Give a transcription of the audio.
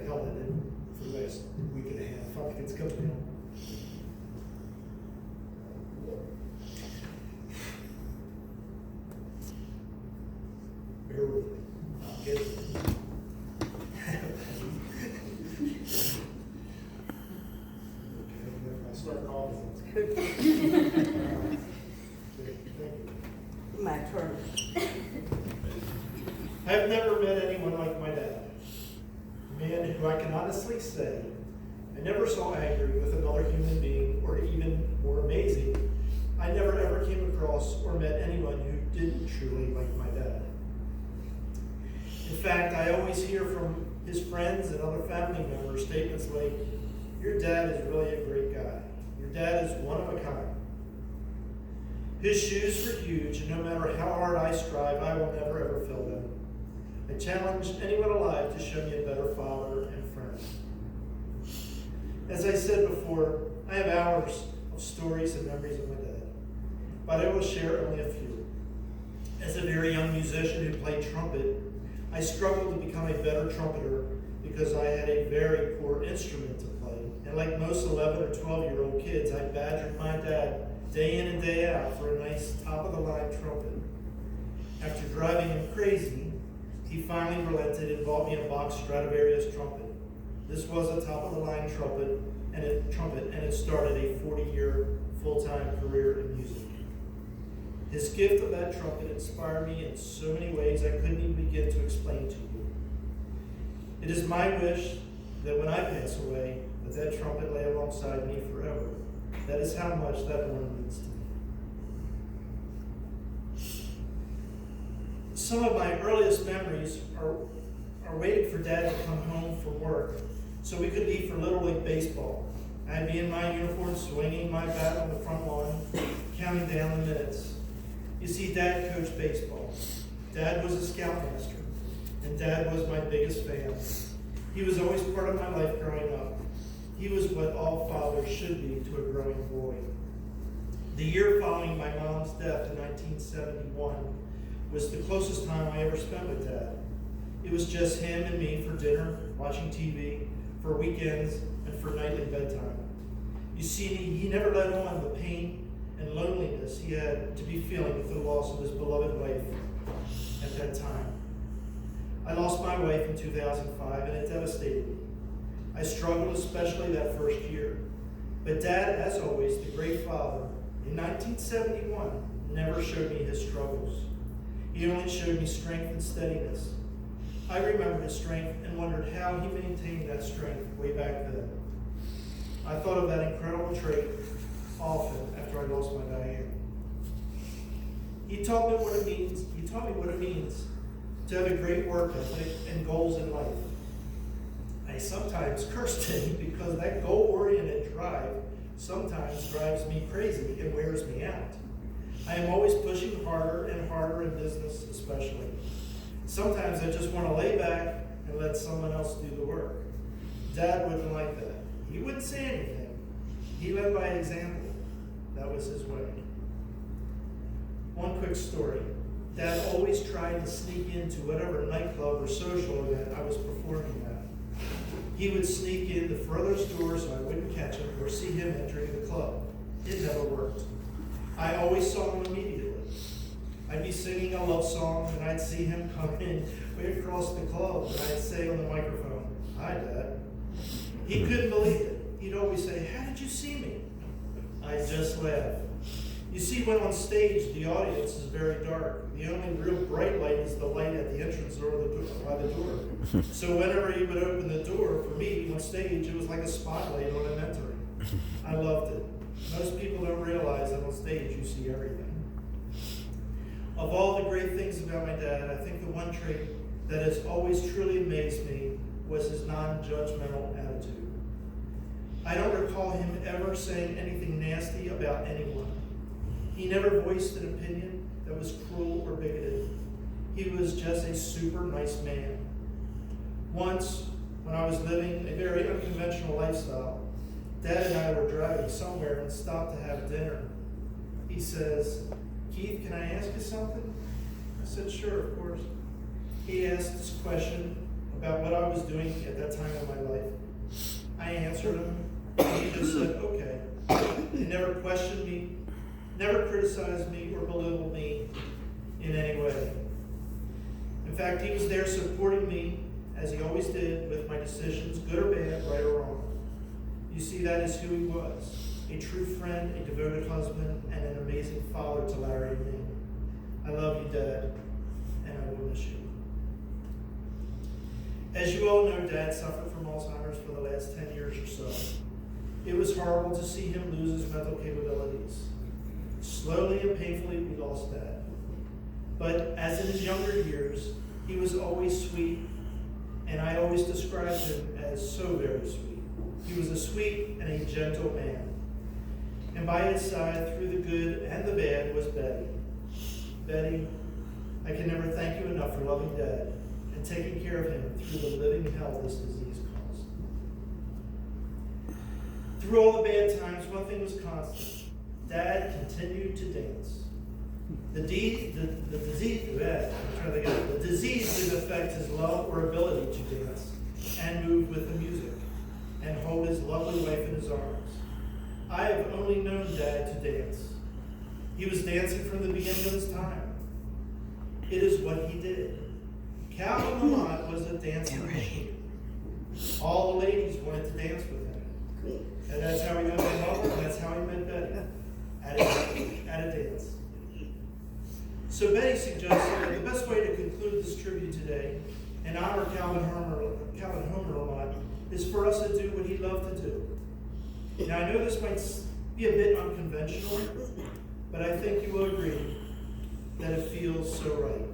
held it in for the last week and a half. I think it's coming down. Bear with me. I'll get it. Okay, I start coughing. My turn. I've never met anyone like my dad. A man who I can honestly say I never saw angry with another human being, or even more amazing, I never ever came across or met anyone who didn't truly like my dad. In fact, I always hear from his friends and other family members statements like, "Your dad is really a great guy. Your dad is one of a kind." His shoes were huge, and no matter how hard I strive, I will never ever fill them. I challenge anyone alive to show me a better father and friend. As I said before, I have hours of stories and memories of my dad, but I will share only a few. As a very young musician who played trumpet, I struggled to become a better trumpeter because I had a very poor instrument to play. And like most 11 or 12-year-old kids, I badgered my dad day in and day out for a nice top-of-the-line trumpet. After driving him crazy, he finally relented and bought me a box Stradivarius trumpet. This was a top-of-the-line trumpet, and it started a 40-year full-time career in music. His gift of that trumpet inspired me in so many ways I couldn't even begin to explain to you. It is my wish that when I pass away, that trumpet lay alongside me forever. That is how much that one means to me. Some of my earliest memories are waiting for Dad to come home from work so we could leave for Little League baseball. I'd be in my uniform, swinging my bat on the front lawn, counting down the minutes. You see, Dad coached baseball. Dad was a scoutmaster, and Dad was my biggest fan. He was always part of my life growing up. He was what all fathers should be to a growing boy. The year following my mom's death in 1971 was the closest time I ever spent with Dad. It was just him and me for dinner, watching TV, for weekends, and for nightly bedtime. You see, he never let on the pain and loneliness he had to be feeling with the loss of his beloved wife at that time. I lost my wife in 2005, and it devastated me. I struggled especially that first year. But Dad, as always, the great father, in 1971, never showed me his struggles. He only showed me strength and steadiness. I remember his strength and wondered how he maintained that strength way back then. I thought of that incredible trait often after I lost my Diane. He taught me what it means to have a great work ethic and goals in life. I sometimes cursed him because that goal-oriented drive sometimes drives me crazy and wears me out. I am always pushing harder and harder in business especially. Sometimes I just want to lay back and let someone else do the work. Dad wouldn't like that. He wouldn't say anything. He led by example. That was his way. One quick story. Dad always tried to sneak into whatever nightclub or social event I was performing at. He would sneak in the furthest door so I wouldn't catch him or see him entering the club. It never worked. I always saw him immediately. I'd be singing a love song and I'd see him come in way across the club and I'd say on the microphone, "Hi, Dad." He couldn't believe it. He'd always say, "How did you see me?" I'd just laugh. You see, when on stage, the audience is very dark. The only real bright light is the light at the entrance door by the door. So whenever he would open the door, for me, on stage, it was like a spotlight on him entering. I loved it. Most people don't realize that on stage you see everything. Of all the great things about my dad, I think the one trait that has always truly amazed me was his non-judgmental attitude. I don't recall him ever saying anything nasty about anyone. He never voiced an opinion that was cruel or bigoted. He was just a super nice man. Once, when I was living a very unconventional lifestyle, Dad and I were driving somewhere and stopped to have dinner. He says, "Keith, can I ask you something?" I said, "Sure, of course." He asked this question about what I was doing at that time in my life. I answered him, and he just said, okay. He never questioned me, never criticized me or belittled me in any way. In fact, he was there supporting me, as he always did, with my decisions, good or bad, right or wrong. You see, that is who he was. A true friend, a devoted husband, and an amazing father to Larry and me. I love you, Dad, and I will miss you. As you all know, Dad suffered from Alzheimer's for the last 10 years or so. It was horrible to see him lose his mental capabilities. Slowly and painfully, we lost Dad. But as in his younger years, he was always sweet, and I always described him as so very sweet. He was a sweet and a gentle man. And by his side, through the good and the bad, was Betty. Betty, I can never thank you enough for loving Dad and taking care of him through the living hell this disease caused. Through all the bad times, one thing was constant. Dad continued to dance. The disease didn't affect his love or ability to dance and move with the music and hold his lovely wife in his arms. I have only known Dad to dance. He was dancing from the beginning of his time. It is what he did. Calvin Lamont was a dancing machine. All the ladies wanted to dance with him. And that's how he met my mother, and that's how he met Betty. At a dance. So Betty suggested that the best way to conclude this tribute today and honor Calvin Homer Lamont is for us to do what he loved to do. Now, I know this might be a bit unconventional, but I think you will agree that it feels so right.